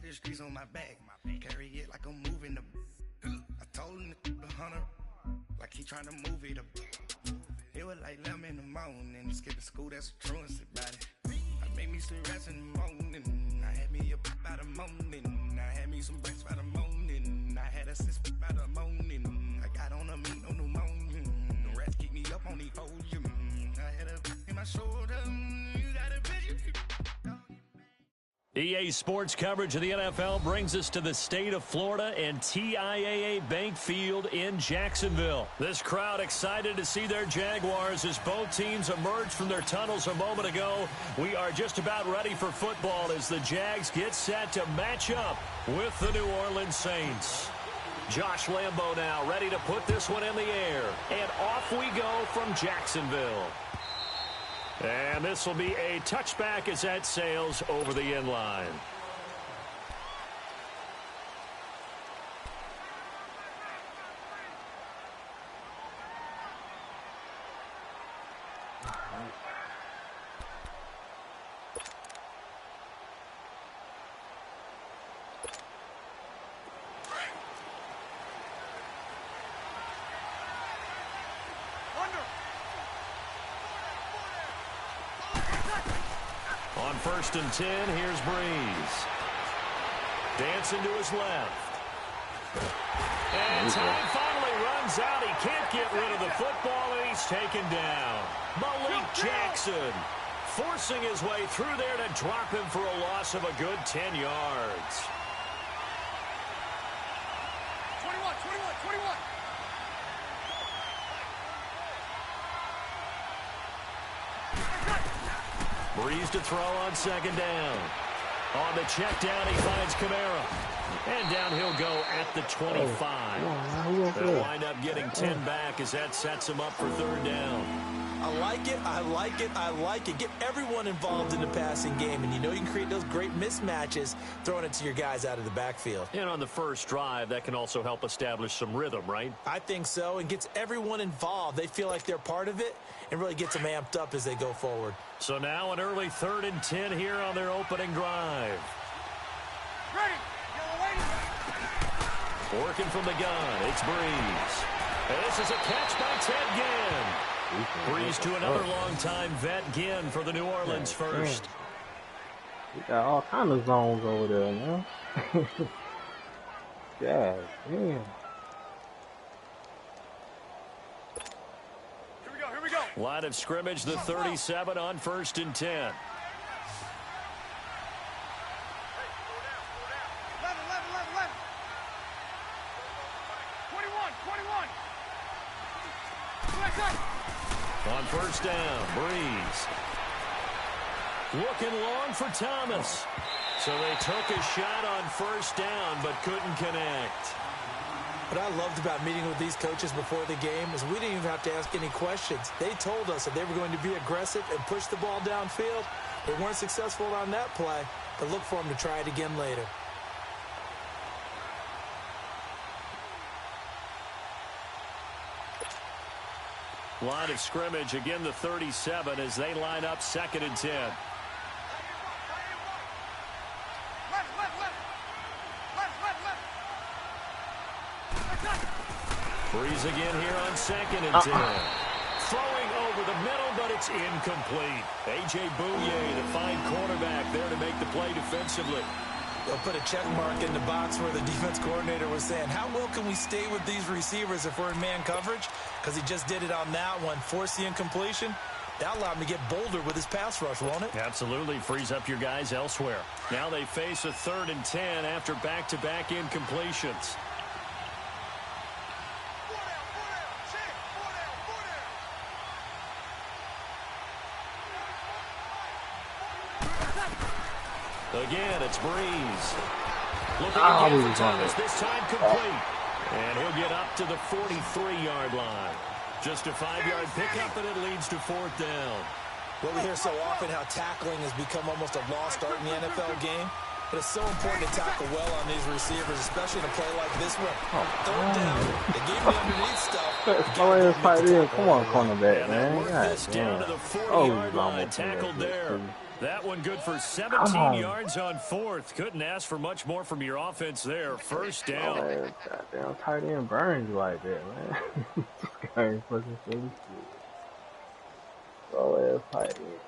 got the streets on my back. Carry it like I'm moving the. I told him the hunter, like he trying to move it up. It was like 11 in the morning. Skipping school, that's a truancy about it. I made me some rest in the morning. I had me a by the morning. I had me some breaks by the morning. I had a sis by the morning. I got on a meat, no pneumonia. The rats keep me up on the podium. I had a in my shoulder. You got a bitch. EA Sports coverage of the NFL brings us to the state of Florida and TIAA Bank Field in Jacksonville. This crowd excited to see their Jaguars as both teams emerged from their tunnels a moment ago. We are just about ready for football as the Jags get set to match up with the New Orleans Saints. Josh Lambo now ready to put this one in the air. And off we go from Jacksonville. And this will be a touchback as that sails over the end line. On 1st and 10, here's Breeze. Dancing to his left. And time finally runs out. He can't get rid of the football, and he's taken down. Malik Jackson forcing his way through there to drop him for a loss of a good 10 yards. 21. Breeze to throw on 2nd down. On the check down, he finds Kamara. And down he'll go at the 25. They'll wind up getting 10 back as that sets him up for 3rd down. I like it. Get everyone involved in the passing game, and you know you can create those great mismatches throwing it to your guys out of the backfield. And on the first drive, that can also help establish some rhythm, right? I think so, and gets everyone involved. They feel like they're part of it and really gets them amped up as they go forward. So now an early 3rd and 10 here on their opening drive. Ready. Working from the gun, it's Breeze. And this is a catch by Ted Ginn. Breeze to another long-time vet, Ginn, for the New Orleans first. We got all kind of zones over there, man. Yeah. Here we go. Line of scrimmage, the 37 on 1st and 10. 21. On 1st down, Breeze. Looking long for Thomas. So they took a shot on 1st down, but couldn't connect. What I loved about meeting with these coaches before the game is we didn't even have to ask any questions. They told us that they were going to be aggressive and push the ball downfield. They weren't successful on that play, but look for them to try it again later. Line of scrimmage, again the 37 as they line up 2nd and 10. Breeze again here on 2nd and 10. Throwing over the middle, but it's incomplete. A.J. Bouye, the fine cornerback, there to make the play defensively. They'll put a check mark in the box where the defense coordinator was saying, how well can we stay with these receivers if we're in man coverage? Because he just did it on that one, force the incompletion. That'll allow him to get bolder with his pass rush, won't it? Absolutely. Frees up your guys elsewhere. Now they face a 3rd and 10 after back-to-back incompletions. Again, it's Breeze. Looking again for Thomas, this time complete. And he'll get up to the 43-yard line. Just a 5-yard pickup, and it leads to 4th down. Well, we hear so often how tackling has become almost a lost art in the NFL game. But it's so important to tackle well on these receivers, especially in a play like this one. 3rd down, they gave me underneath stuff. Come on, cornerback, man. Work this down to the 40-yard line, tackled there. That one good for 17 yards on fourth. Couldn't ask for much more from your offense there. First down. Oh, goddamn tight end burns you like that, man. This guy ain't fucking silly shit. Oh, ass tight end.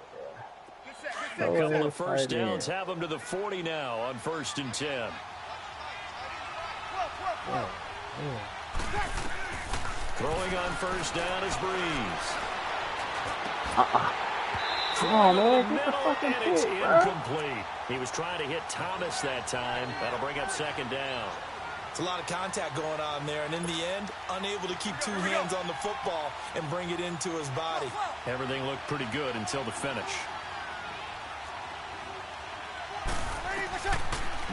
A couple of first downs have them to the 40 now on 1st and 10. Throwing on first down is Breeze. Come on, man. Get the Middle, fucking and it's shit, bro. incomplete. He was trying to hit Thomas that time. That'll bring up 2nd down. It's a lot of contact going on there, and in the end, unable to keep 2 hands on the football and bring it into his body. Everything looked pretty good until the finish.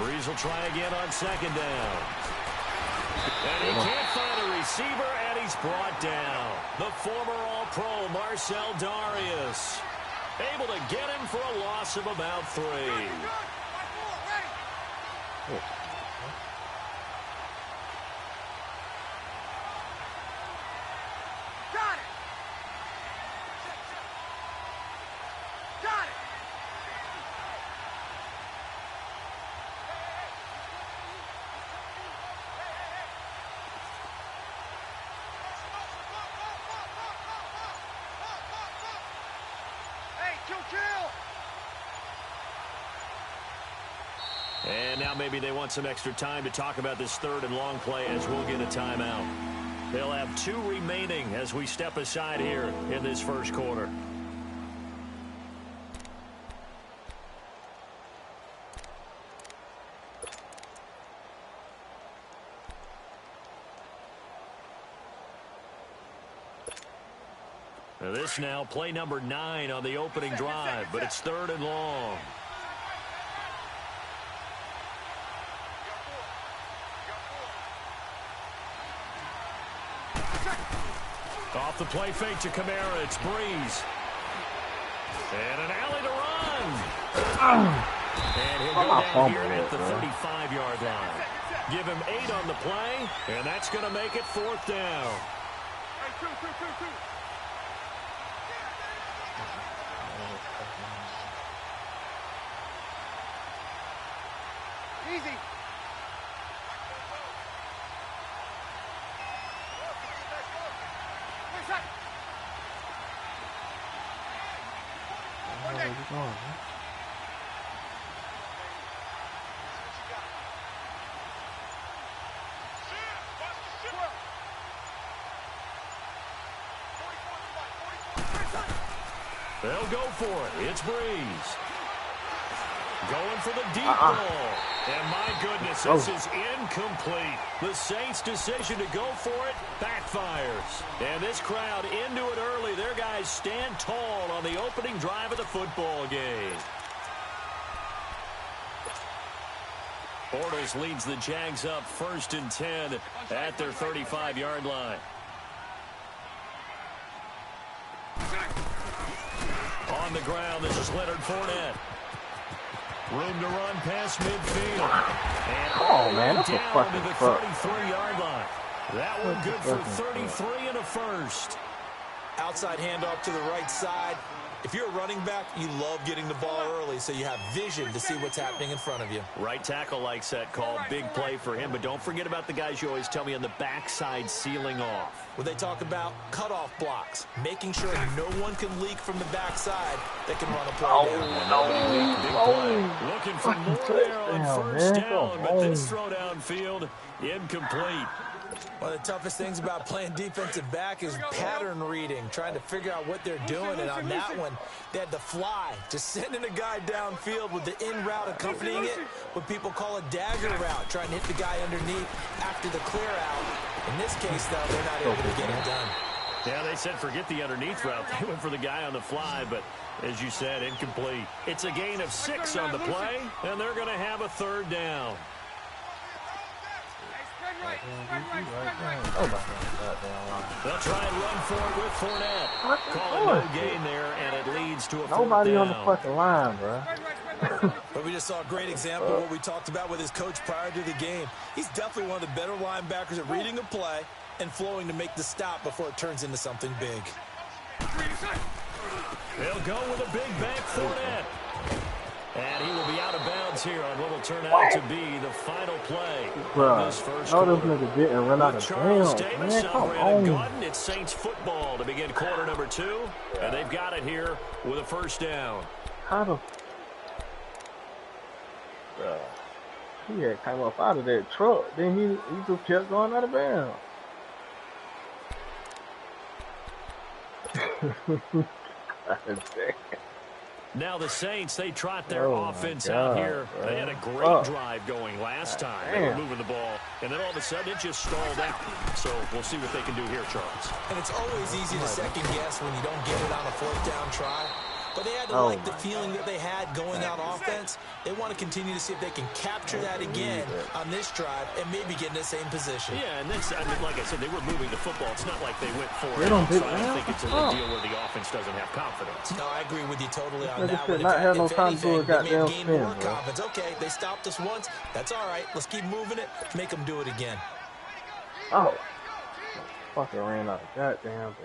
Breeze will try again on 2nd down. And he can't find a receiver, and he's brought down. The former All-Pro Marcel Darius. Able to get him for a loss of about 3. And now maybe they want some extra time to talk about this 3rd and long play as we'll get a timeout. They'll have 2 remaining as we step aside here in this first quarter. Now this now play number 9 on the opening drive, but it's 3rd and long. Off the play fake to Kamara, it's Breeze. And an alley to run. And he'll go down here at the 35-yard line. Give him 8 on the play, and that's going to make it 4th down. Easy. They'll go for it. It's Breeze. Going for the deep ball. And my goodness, this is incomplete. The Saints' decision to go for it backfires. And this crowd into it early. Their guys stand tall on the opening drive of the football game. Bortles leads the Jags up 1st and 10 at their 35-yard line. On the ground, this is Leonard Fournette. Room to run past midfield. And oh, man, that's a down fucking to the 33-yard line. That one good for 33 and a first. Outside handoff to the right side. If you're a running back, you love getting the ball early so you have vision to see what's happening in front of you. Right tackle likes that call. Big play for him. But don't forget about the guys you always tell me on the backside sealing off. Well, they talk about cutoff blocks, making sure no one can leak from the backside that can run a play down. Looking for more there on first down, but this throw downfield incomplete. One of the toughest things about playing defensive back is pattern reading, trying to figure out what they're doing. And on that one, they had to fly, just sending a guy downfield with the in route accompanying it, what people call a dagger route, trying to hit the guy underneath after the clear out. In this case, though, they're not able to get it done. Yeah, they said forget the underneath route. They went for the guy on the fly, but as you said, incomplete. It's a gain of 6 on the play, and they're going to have a 3rd down. They'll try and run for it with Fournette. Call it no gain there, and it leads to a 4th Nobody down. on the fucking line, bro. But we just saw a great example of what we talked about with his coach prior to the game. He's definitely one of the better linebackers at reading a play and flowing to make the stop before it turns into something big. They'll go with a big bank Fournette. seconds here on what will turn out to be the final play of this first No, quarter. this nigga didn't run out With of Charles bounds, Davis, man. I'm Come Brandon on. Gaudin. It's Saints football to begin quarter number 2, and they've got it here with a first down. How the... He had come up out of that truck. Then he just kept going out of bounds. God damn. Now the Saints, they trot their offense out here. They had a great drive going last time. They were moving the ball, and then all of a sudden it just stalled out. So we'll see what they can do here, Charles. And it's always easy to second guess when you don't get it on a fourth down try. But they had to like the feeling that they had going out offense. They want to continue to see if they can capture that again on this drive and maybe get in the same position. Yeah, and that's, I mean, like I said, they were moving the football. It's not like they went for it. So I don't think it's a deal where the offense doesn't have confidence. No, I agree with you totally on that Should one. not have no time to do a goddamn gain spin, more bro. confidence. Okay, they stopped us once. That's all right. Let's keep moving it. Make them do it again. Oh. Fucking ran out of goddamn bounds.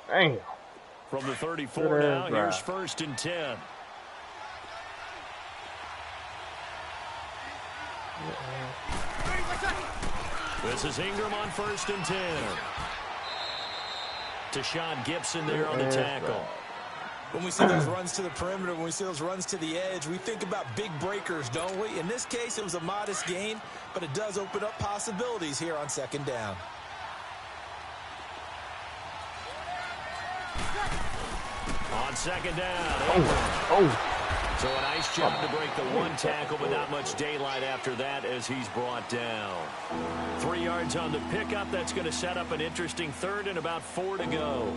Damn. From the 34 now, here's 1st and 10. This is Ingram on 1st and 10. Deshaun Gibson there on the tackle. When we see those runs to the perimeter, when we see those runs to the edge, we think about big breakers, don't we? In this case, it was a modest gain, but it does open up possibilities here on 2nd down. On 2nd down. Oh. So a nice job to break the one tackle, but not much daylight after that as he's brought down. 3 yards on the pickup. That's going to set up an interesting 3rd and about 4 to go.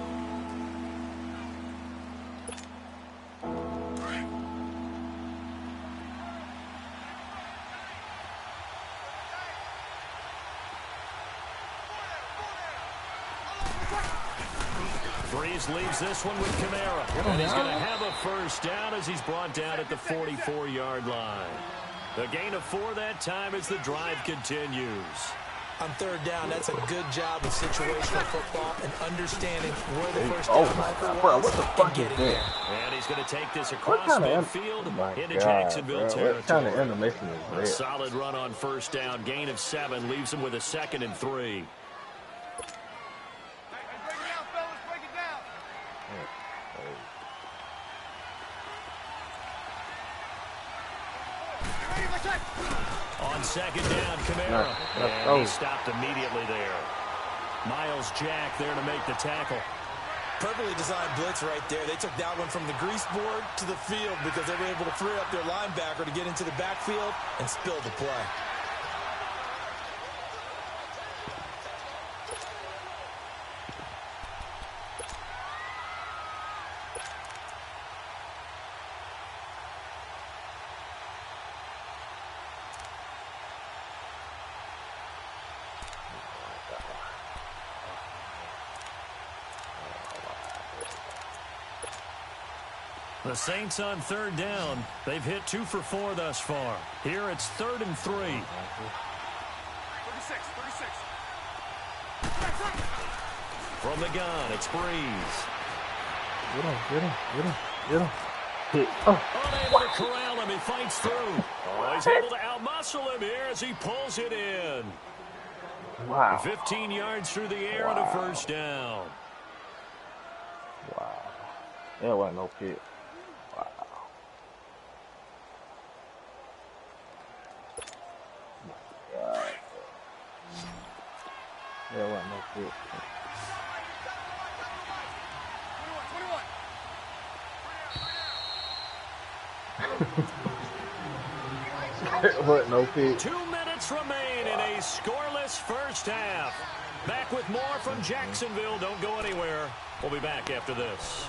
Breeze leaves this one with Kamara. And he's going to have a first down as he's brought down at the 44-yard line. The gain of 4 that time as the drive continues. On 3rd down, that's a good job of situational football and understanding where the first down marker was. What the fuck is that? And he's going to take this across midfield into Jacksonville territory. What kind of animation is that? A solid run on 1st down. Gain of 7 leaves him with a 2nd and 3. On 2nd down, Kamara. And he stopped immediately there. Miles Jack there to make the tackle. Perfectly designed blitz right there. They took that one from the grease board to the field because they were able to free up their linebacker to get into the backfield and spill the play. The Saints on 3rd down. They've hit 2 for 4 thus far. Here it's 3rd and 3. 36. From the gun, it's Breeze. Get him. Unable to corral him. He fights through. Oh, he's able to outmuscle him here as he pulls it in. Wow. 15 yards through the air and a first down. Wow. There wasn't no pick. Wow. God. There wasn't no pick. 21. There wasn't no pick. 2 minutes remain in a scoreless first half. Back with more from Jacksonville. Don't go anywhere. We'll be back after this.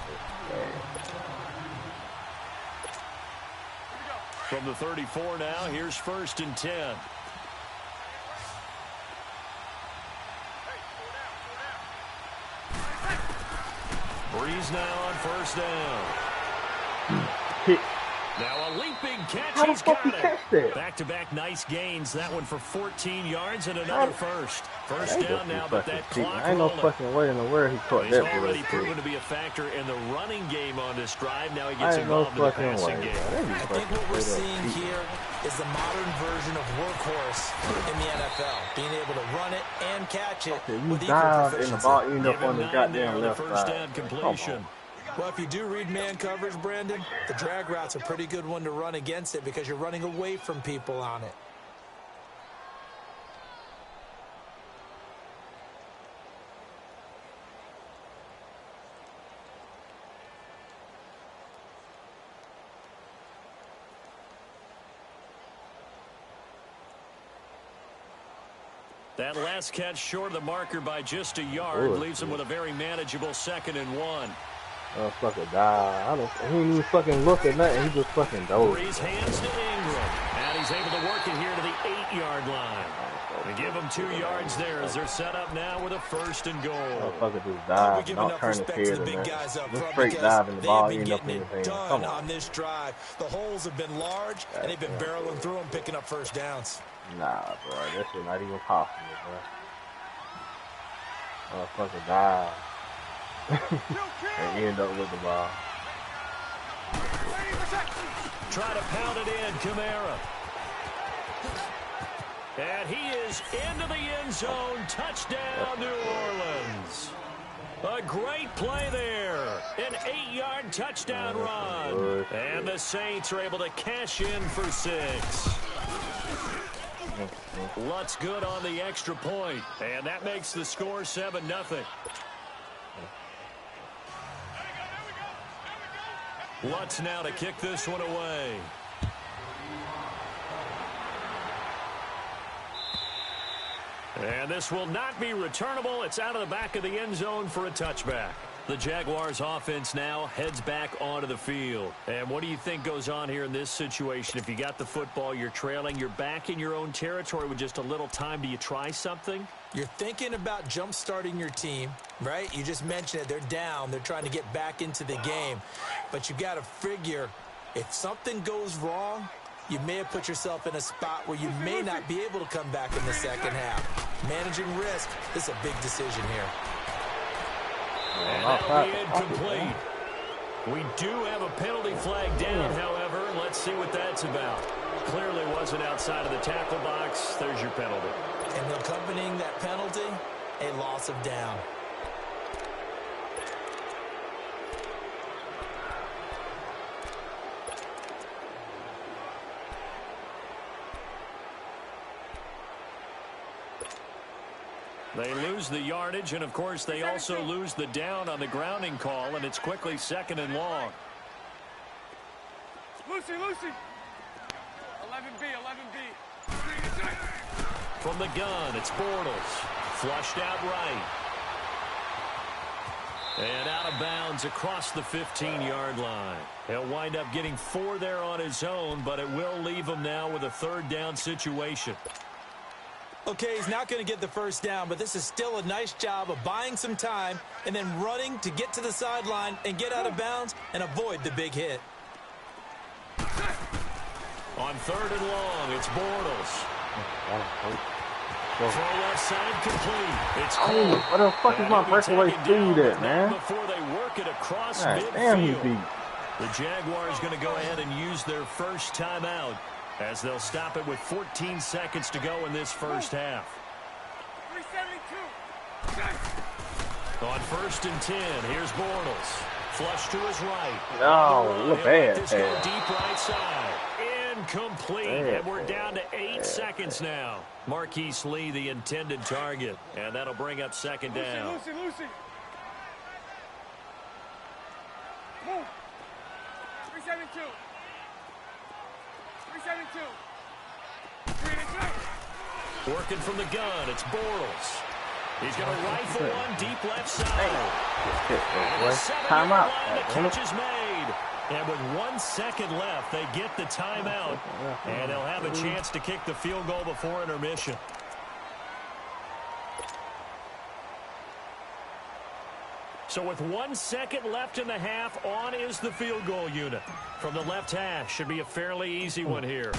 From the 34 now, here's 1st and 10. Breeze now on 1st down. Now a leaping catch. How the He's fuck got you it. catch that? Back-to-back nice gains. That one for 14 yards and another first. First Ain't down now, but that clock ain't no rolling. fucking way in the world he caught He's that already bullshit. proven to be a factor in the running game on this drive. Now he gets Ain't no involved in the fucking passing way, game. I think what we're seeing here is the modern version of workhorse in the NFL. Being able to run it and catch it with equal proficiency. And the ball ended Give up on him the 9 goddamn there on the left first side. down completion. Well, if you do read man coverage, Brandon, the drag route's a pretty good one to run against it because you're running away from people on it. That last catch short of the marker by just a yard leaves him with a very manageable 2nd and 1. Oh, fucking die. He didn't even fucking look at nothing. He just fucking dove. Breeze hands to Ingram. And he's able to work it here to the 8-yard line. And give him 2 yards there as they're set up now with a 1st and goal. Motherfucker just dive. Don't turn his head in there. Just straight dive in the ball. End up in his hand. Come on. On this drive, the holes have been large, and they've been barreling through them, picking up first downs. Nah, bro. That shit not even possible, bro. Motherfucker dive. And end up with the ball. Try to pound it in, Kamara. And he is into the end zone. Touchdown, New Orleans. A great play there. An 8-yard touchdown run. And the Saints are able to cash in for 6. Lutz good on the extra point. And that makes the score 7-0. Lutz now to kick this one away. And this will not be returnable. It's out of the back of the end zone for a touchback. The Jaguars offense now heads back onto the field. And what do you think goes on here in this situation? If you got the football, you're trailing, you're back in your own territory with just a little time. Do you try something? You're thinking about jump-starting your team, right? You just mentioned it. They're down. They're trying to get back into the game. But you got to figure if something goes wrong, you may have put yourself in a spot where you may not be able to come back in the second half. Managing risk is a big decision here. And that'll be incomplete. We do have a penalty flag down, however. Let's see what that's about. Clearly wasn't outside of the tackle box. There's your penalty. And accompanying that penalty, a loss of down. They lose the yardage, and, of course, they also lose the down on the grounding call, and it's quickly 2nd and long. Lucy. 11B. From the gun, it's Bortles. Flushed out right. And out of bounds across the 15-yard line. He'll wind up getting 4 there on his own, but it will leave him now with a 3rd down situation. Okay, he's not going to get the first down, but this is still a nice job of buying some time and then running to get to the sideline and get out of bounds and avoid the big hit. On 3rd and long, it's Bortles. Throw left side complete. It's what the fuck is my breakaway speed at, man? Before they work it across midfield. Damn, he beat. The Jaguars going to go ahead and use their first timeout as they'll stop it with 14 seconds to go in this first half. 372. On 1st and 10, here's Bortles. Flush to his right. No, look bad. This go deep right side. Incomplete. And we're down to 8 seconds now. Marquise Lee, the intended target. And that'll bring up 2nd down. Lucy. Move. 372. 372. Working from the gun, it's Bortles. He's going to rifle one deep left side. Timeout. The catch is made. And with 1 second left, they get the timeout. And they'll have a chance to kick the field goal before intermission. So with 1 second left in the half, on is the field goal unit. From the left hash, should be a fairly easy one here.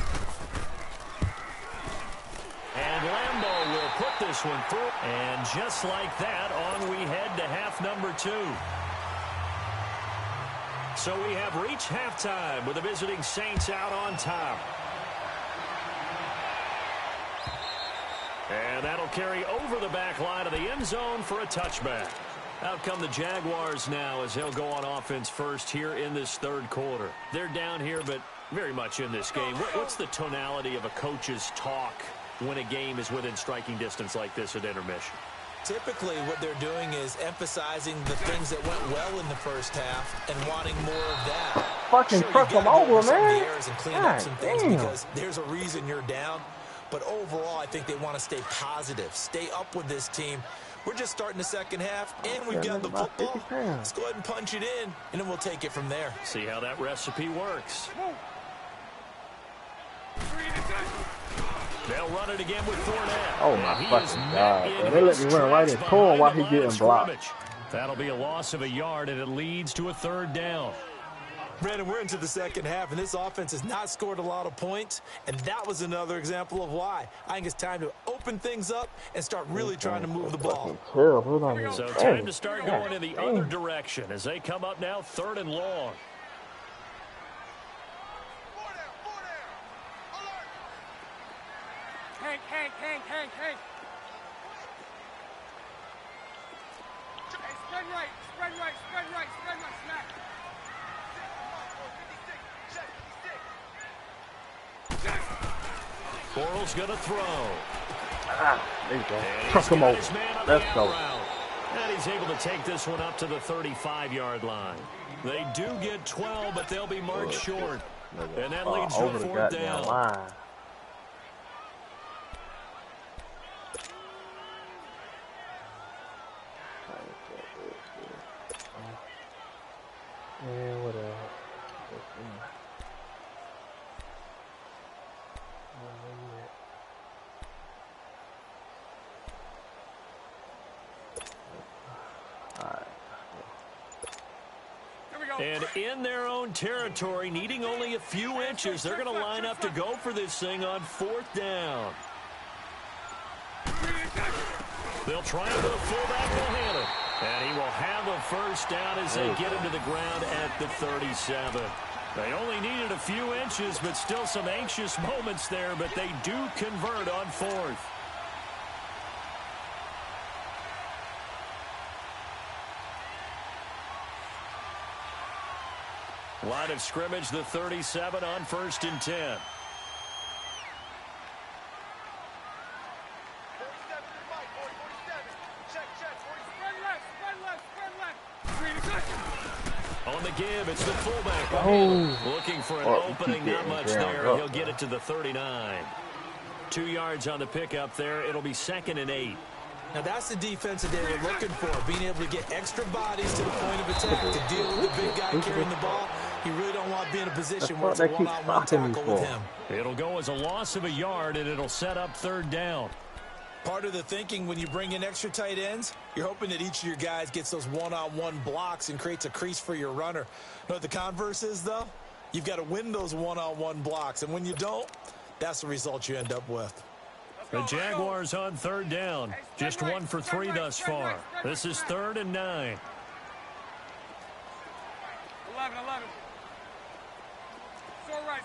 And Lambeau will put this one through. And just like that, on we head to half number 2. So we have reached halftime with the visiting Saints out on top. And that'll carry over the back line of the end zone for a touchback. Out come the Jaguars now as they'll go on offense first here in this third quarter. They're down here, but very much in this game. What's the tonality of a coach's talk when a game is within striking distance like this at intermission? Typically, what they're doing is emphasizing the things that went well in the first half and wanting more of that. Fucking truck them over, man. And clean up some things because there's a reason you're down. But overall, I think they want to stay positive, stay up with this team. We're just starting the second half, and we've got the football. Let's go ahead and punch it in, and then we'll take it from there. See how that recipe works. They'll run it again with Fournette. Oh, my fucking God. They let me run right in torn while he's getting blocked. That'll be a loss of a yard, and it leads to a third down. Brandon, we're into the second half, and this offense has not scored a lot of points, and that was another example of why. I think it's time to open things up and start really trying to move the ball. So time to start going in the other direction as they come up now third and long. Hank. Hey, spread right, snap. Bortles going to throw. There you go. Truck him over. Let's go. And he's able to take this one up to the 35-yard line. They do get 12, but they'll be marked short. And that leads to a fourth down. Yeah, whatever. And in their own territory, needing only a few inches, they're going to line up to go for this thing on fourth down. They'll try it with a fullback. Will handle it. And he will have a first down as they get him to the ground at the 37. They only needed a few inches, but still some anxious moments there, but they do convert on fourth. Line of scrimmage, the 37 on 1st and 10. On the give, it's the fullback. Looking for an opening, not much there. He'll get it to the 39. 2 yards on the pickup there. It'll be 2nd and 8. Now, that's the defense that they were looking for, being able to get extra bodies to the point of attack to deal with the big guy carrying the ball. You really don't want to be in a position where it's a one-on-one tackle with him. It'll go as a loss of a yard, and it'll set up third down. Part of the thinking when you bring in extra tight ends, you're hoping that each of your guys gets those one-on-one blocks and creates a crease for your runner. You know what the converse is, though? You've got to win those one-on-one blocks, and when you don't, that's the result you end up with. The Jaguars on third down. Just 1 for 3 thus far. This is 3rd and 9. 11. So right.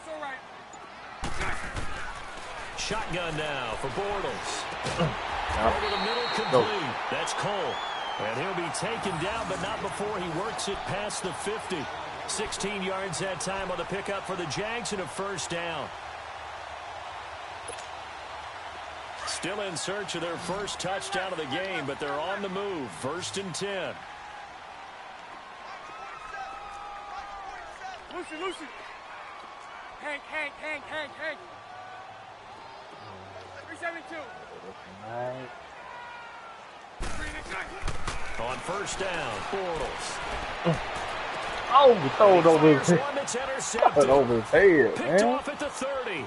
Shotgun now for Bortles. Over the middle, complete. That's Cole. And he'll be taken down, but not before he works it past the 50. 16 yards that time on the pickup for the Jags and a first down. Still in search of their first touchdown of the game, but they're on the move. 1st and 10. Lucy. Hank. 372. On first down, Bortles. Throw it over his head. One that's intercepted. Over his head, Picked off at the 30.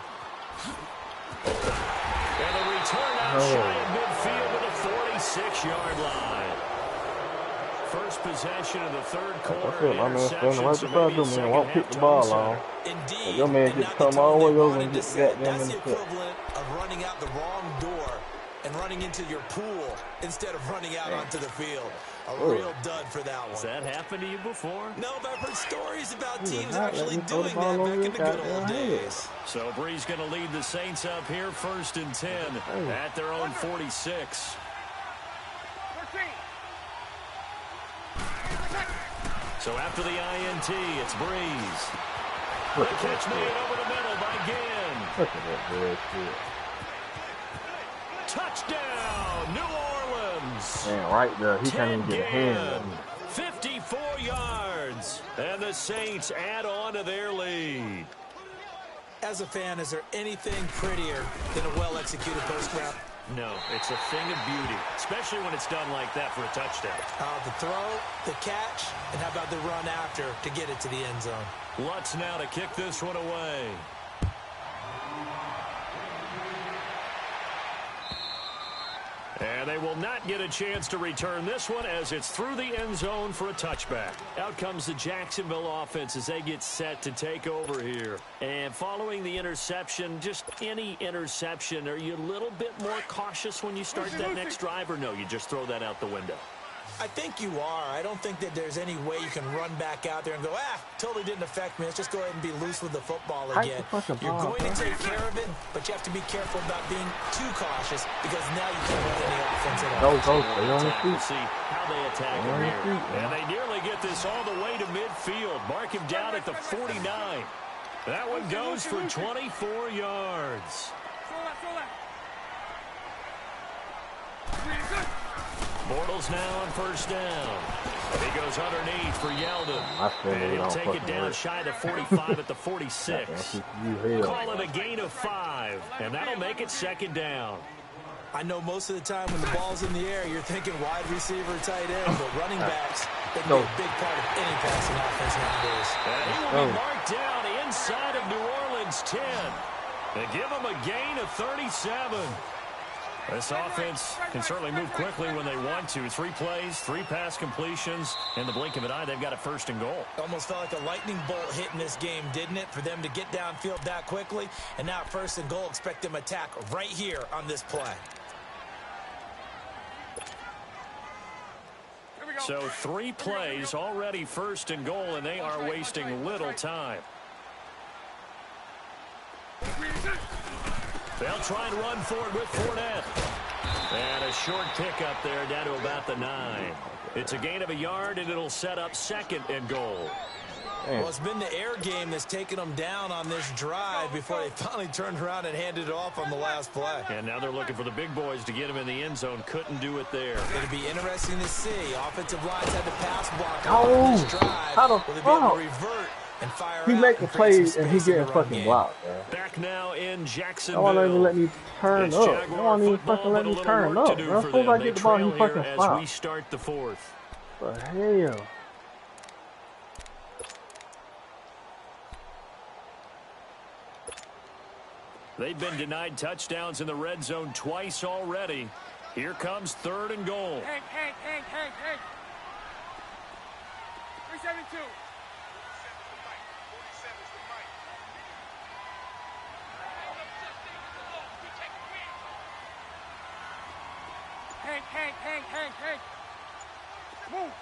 And the return out shy of midfield to the 46-yard line. first possession of the third quarter. That's it, my man standing right So beside you, man. Won't kick the ball off. Indeed, Your man and just not come the all tone the they way over wanted and to get set. goddamn That's in the the foot. equivalent of running out the wrong door and running into your pool instead of running out onto the field. A real dud for that one. Has that happened to you before? No, but I've heard stories about He would teams not let actually me throw the doing ball that over back your in the good goddamn old head. days. So Bree's going to lead the Saints up here 1st and 10 at their own 46. 13. So after the INT, it's Breeze. Look The at catch that made shit. over the middle by Ginn. Look at that bullshit. Touchdown, New Orleans. Man, right there. He can't even Ted get a hand. Ginn, 54 yards. And the Saints add on to their lead. As a fan, is there anything prettier than a well-executed post route? No, it's a thing of beauty, especially when it's done like that for a touchdown. The throw, the catch, and how about the run after to get it to the end zone? Lutz now to kick this one away. And they will not get a chance to return this one as it's through the end zone for a touchback. Out comes the Jacksonville offense as they get set to take over here. And following the interception, just any interception, are you a little bit more cautious when you start that next drive, or no, you just throw that out the window? I think you are. I don't think that there's any way you can run back out there and go, totally didn't affect me. Let's just go ahead and be loose with the football again. You're going to take care of it, but you have to be careful about being too cautious because now you can't run any offense at all. Stay on the We'll feet. see how they attack Stay on him your here. feet, And they nearly get this all the way to midfield. Mark him down at the 49. That one goes for 24 yards. Bortles now on first down. He goes underneath for Yeldon. And he'll take it down shy of 45 at the 46. Call it a gain of 5. And that'll make it 2nd down. I know most of the time when the ball's in the air, you're thinking wide receiver, tight end, but running backs, they can be a big part of any passing offense nowadays. And he will be marked down inside of New Orleans 10. They give him a gain of 37. This offense can certainly move quickly when they want to. 3 plays, 3 pass completions. In the blink of an eye, they've got a 1st and goal. Almost felt like a lightning bolt hit in this game, didn't it? For them to get downfield that quickly. And now 1st and goal, expect them to attack right here on this play. So 3 plays, already 1st and goal, and they are wasting little time. They'll try and run forward with Fournette. And a short kick up there down to about the 9. It's a gain of a yard, and it'll set up 2nd and goal. Well, it's been the air game that's taken them down on this drive before they finally turned around and handed it off on the last play. And now they're looking for the big boys to get him in the end zone. Couldn't do it there. It'll be interesting to see. Offensive lines had to pass block Oh, on this drive. how the Will they be able fuck? to revert and fire He out make and the create play some and he space in getting the run fucking game? blocked, man. Back now in They Jacksonville. won't even let me turn It's up. They Jaguar won't even football, fucking but let a me little turn work up. to do As for soon as them. I They get the ball, trail he fucking here as stop. we start the 4th. What the hell? They've been denied touchdowns in the red zone twice already. Here comes 3rd and goal. Hank. 372. Hank. Move.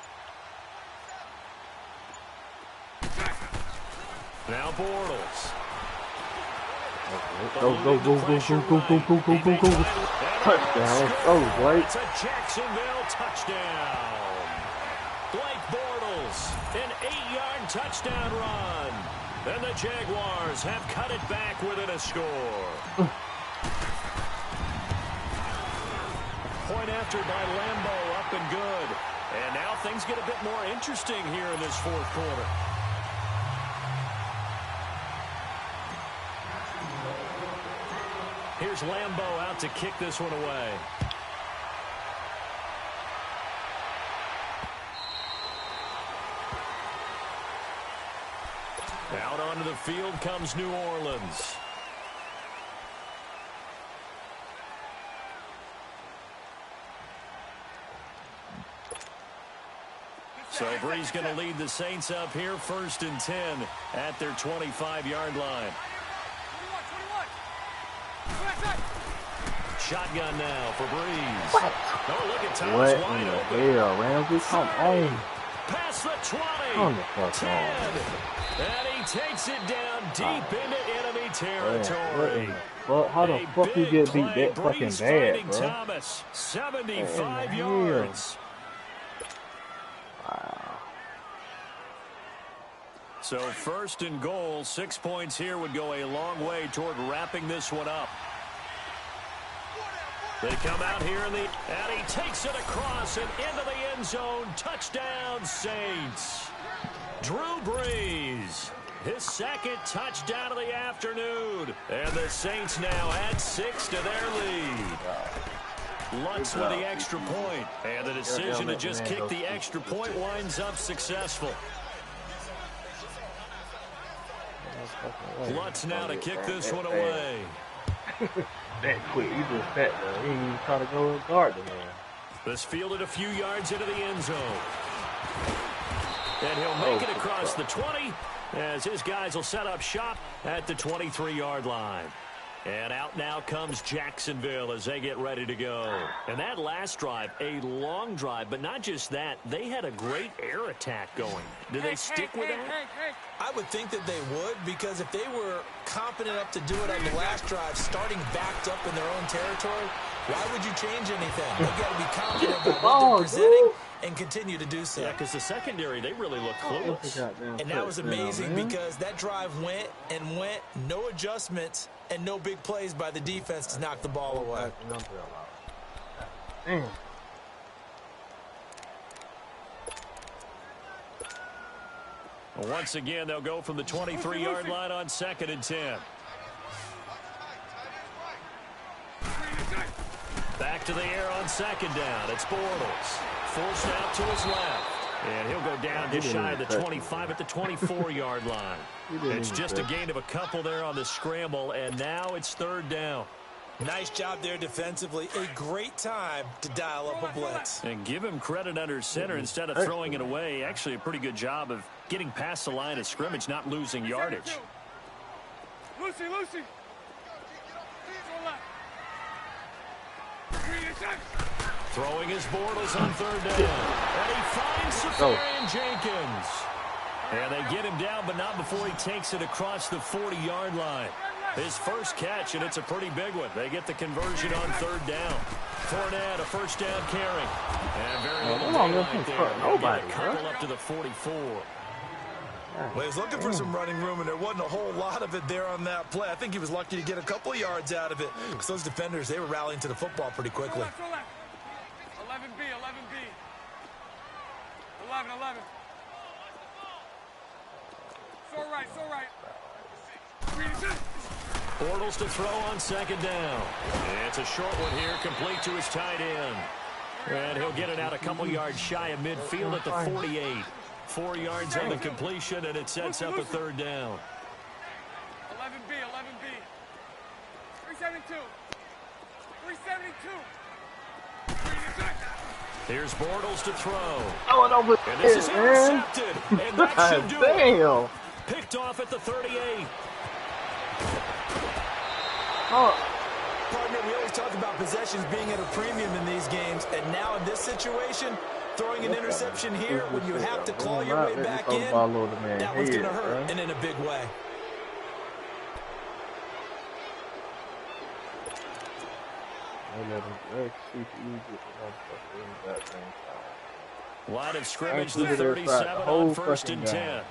Now Bortles. Go. Touchdown. Let's go, Blake. It's a Jacksonville touchdown. Blake Bortles, an 8-yard touchdown run. And the Jaguars have cut it back within a score. Point after by Lambeau, up and good. And now things get a bit more interesting here in this 4th quarter. Here's Lambeau out to kick this one away. Out onto the field comes New Orleans. So Bree's going to lead the Saints up here 1st and 10 at their 25-yard line. 21. Shotgun now for Breeze. What? Oh, look at Thomas What in wide the open. hell, Ramsey? Come on. Past the 20. Come the fuck 10. on. And he takes it down deep into enemy What territory. in the fuck? How the fuck you get beat that fucking Breeze bad, finding bro? Thomas, 75 What in the yards. Wow. So 1st and goal, 6 points here would go a long way toward wrapping this one up. They come out here and he takes it across and into the end zone. Touchdown, Saints. Drew Brees, his 2nd touchdown of the afternoon. And the Saints now add 6 to their lead. Lutz with the extra point. And the decision to just kick the extra point winds up successful. Lutz now to kick this one away. That quick. He just sat there. He ain't even trying to go and guard the man. This fielded a few yards into the end zone. And he'll make it across the 20 as his guys will set up shop at the 23-yard line. And out now comes Jacksonville as they get ready to go. And that last drive, a long drive, but not just that. They had a great air attack going. Do they stick with that? I would think that they would, because if they were confident enough to do it on the last drive, starting backed up in their own territory, why would you change anything? They've got to be confident about what they're presenting and continue to do so. Yeah, because the secondary, they really look clueless. And that was amazing because that drive went and went, no adjustments, and no big plays by the defense to knock the ball away. Damn. Once again, they'll go from the 23-yard line on 2nd and 10. Back to the air on 2nd down. It's Bortles. Forced out to his left. And he'll go down just shy of the 25 at the 24-yard line. It's just a gain of a couple there on the scramble, and now it's 3rd down. Nice job there defensively. A great time to dial up a blitz. And give him credit under center instead of throwing it away. Actually, a pretty good job of getting past the line of scrimmage, not losing yardage. Lucy. Throwing his Bortles on 3rd down. And he finds Safarian Jenkins. And they get him down, but not before he takes it across the 40-yard line. His first catch, and it's a pretty big one. They get the conversion on 3rd down. Fournette, a 1st down carry. And very little daylight there. Nobody, a couple up to the 44. Well, he was looking for some running room, and there wasn't a whole lot of it there on that play. I think he was lucky to get a couple of yards out of it because those defenders, they were rallying to the football pretty quickly. 11B. 11. So right. Bortles to throw on 2nd down. It's a short one here, complete to his tight end. And he'll get it out a couple yards shy of midfield at the 48. 4 yards on the completion, and it sets up a 3rd down. 11B. 372. Here's Bortles to throw. Oh, it over And this is man. intercepted. And that should do it. Damn. Picked off at the 38. Partner, we always talk about possessions being at a premium in these games, and now in this situation, throwing an interception here when you have to claw your way back in, that one's going to hurt, and in a big way. Line of scrimmage, the 37 on 1st and 10.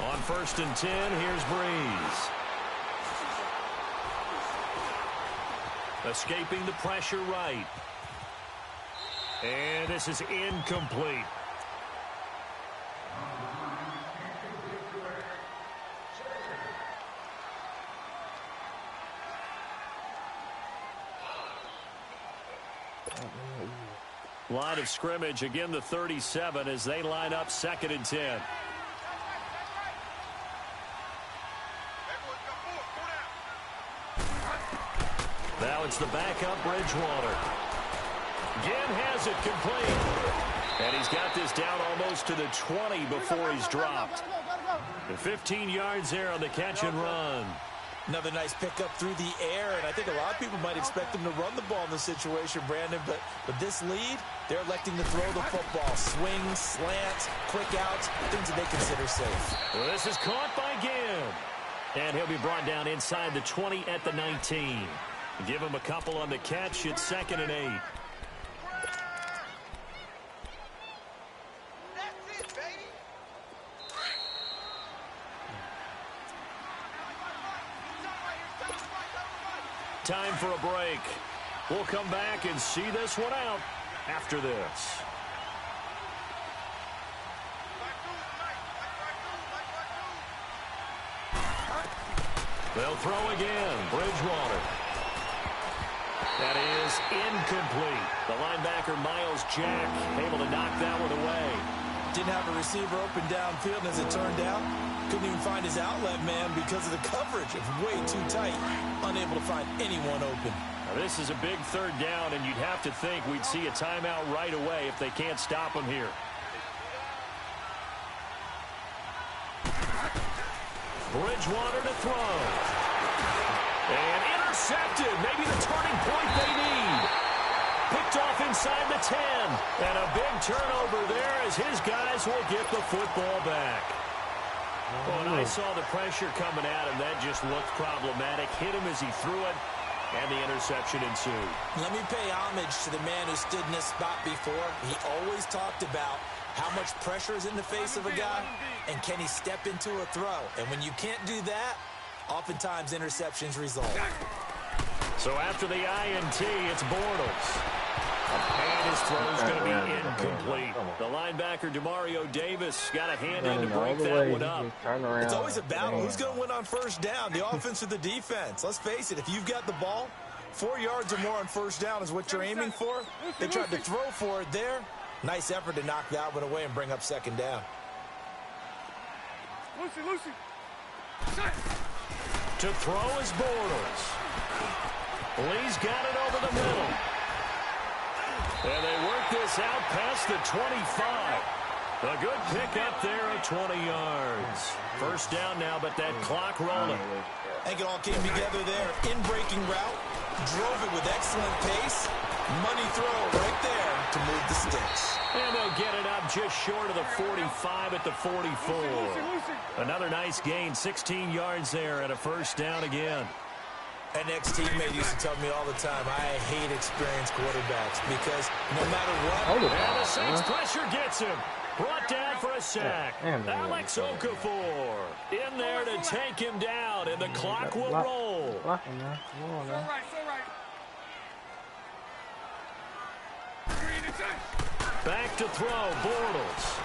On 1st and 10, here's Breeze. Escaping the pressure right. And this is incomplete. Line of scrimmage, again the 37 as they line up 2nd and 10. Now it's the backup Bridgewater. Again has it complete. And he's got this down almost to the 20 before he's dropped. The 15 yards there on the catch and run. Another nice pickup through the air, and I think a lot of people might expect him to run the ball in this situation, Brandon, but with this lead, they're electing to throw the football. Swings, slants, quick outs, things that they consider safe. Well, this is caught by Ginn. And he'll be brought down inside the 20 at the 19. Give him a couple on the catch. It's 2nd and 8. Time for a break. We'll come back and see this one out after this. They'll throw again. Bridgewater. That is incomplete. The linebacker, Miles Jack, able to knock that one away. Didn't have a receiver open downfield, and as it turned out, couldn't even find his outlet man because of the coverage. It was way too tight. Unable to find anyone open. Now, this is a big 3rd down, and you'd have to think we'd see a timeout right away if they can't stop him here. Bridgewater to throw. And intercepted. Maybe the turning point they need. Picked off inside the 10. And a big turnover there as his guys will get the football back. Oh, and I saw the pressure coming at him. That just looked problematic. Hit him as he threw it, and the interception ensued. Let me pay homage to the man who stood in this spot before. He always talked about how much pressure is in the face of a guy, and can he step into a throw. And when you can't do that, oftentimes interceptions result. So after the INT, it's Bortles. And his throw's going to be incomplete. The linebacker, Demario Davis, got a hand in to break that one up. It's always a battle. Who's going to win on 1st down, the offense or the defense? Let's face it, if you've got the ball, 4 yards or more on 1st down is what you're aiming for. They tried to throw for it there. Nice effort to knock that one away and bring up 2nd down. Lucy. To throw is Bortles. Lee's got it over the middle. And they work this out past the 25. A good pickup there at 20 yards. 1st down now, but that clock rolling. I think it all came together there. In-breaking route. Drove it with excellent pace. Money throw right there to move the sticks. And they'll get it up just short of the 45 at the 44. Another nice gain, 16 yards there and a 1st down again. An ex-teammate used to tell me all the time, I hate experienced quarterbacks because no matter what... And the Saints pressure gets him. Brought down for a sack. Alex Okafor in there to take him down, and the clock will roll. So right. Back to throw, Bortles.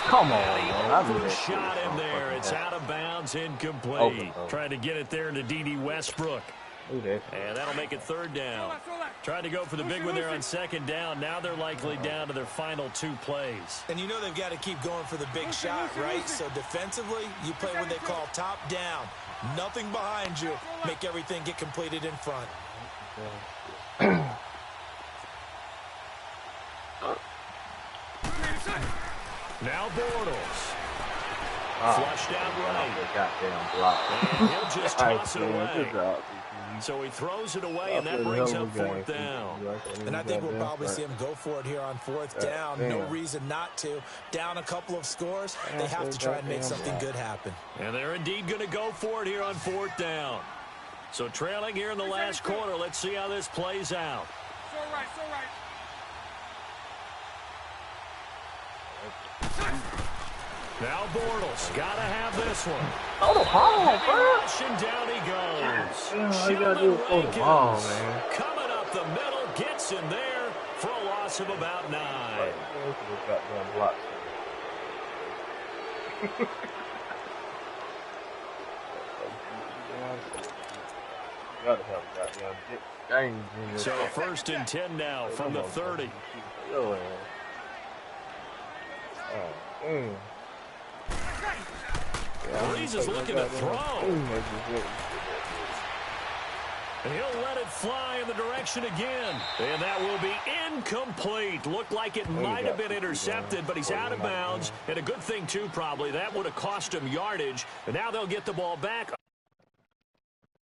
Come on, man. Shot in there. It's out of bounds, incomplete. Trying to get it there to D.D. Westbrook. And that'll make it 3rd down. Tried to go for the big one there on 2nd down. Now they're likely down to their final 2 plays. And you know they've got to keep going for the big shot, right? So defensively, you play what they call top down. Nothing behind you. Make everything get completed in front. Now Bortles. Flushed out right. Goddamn block. And he'll just toss it away. So he throws it away, and that brings up 4th down. And I think we'll probably see him go for it here on 4th down. No reason not to. Down a couple of scores, they have to try and make something good happen. And they're indeed going to go for it here on 4th down. So trailing here in the last quarter, let's see how this plays out. So right. Now Bortles, gotta have this one. Throw the ball, bro. And down he goes. All you gotta do is throw the ball, man. Coming up the middle, gets in there for a loss of about 9. Goddamn block. gotta have a goddamn game in this. So 1st and 10 now from the 30. Breeze is looking to throw. And he'll let it fly in the direction again. And that will be incomplete. Looked like it might have been intercepted, but he's out of bounds. And a good thing, too, probably. That would have cost him yardage. And now they'll get the ball back.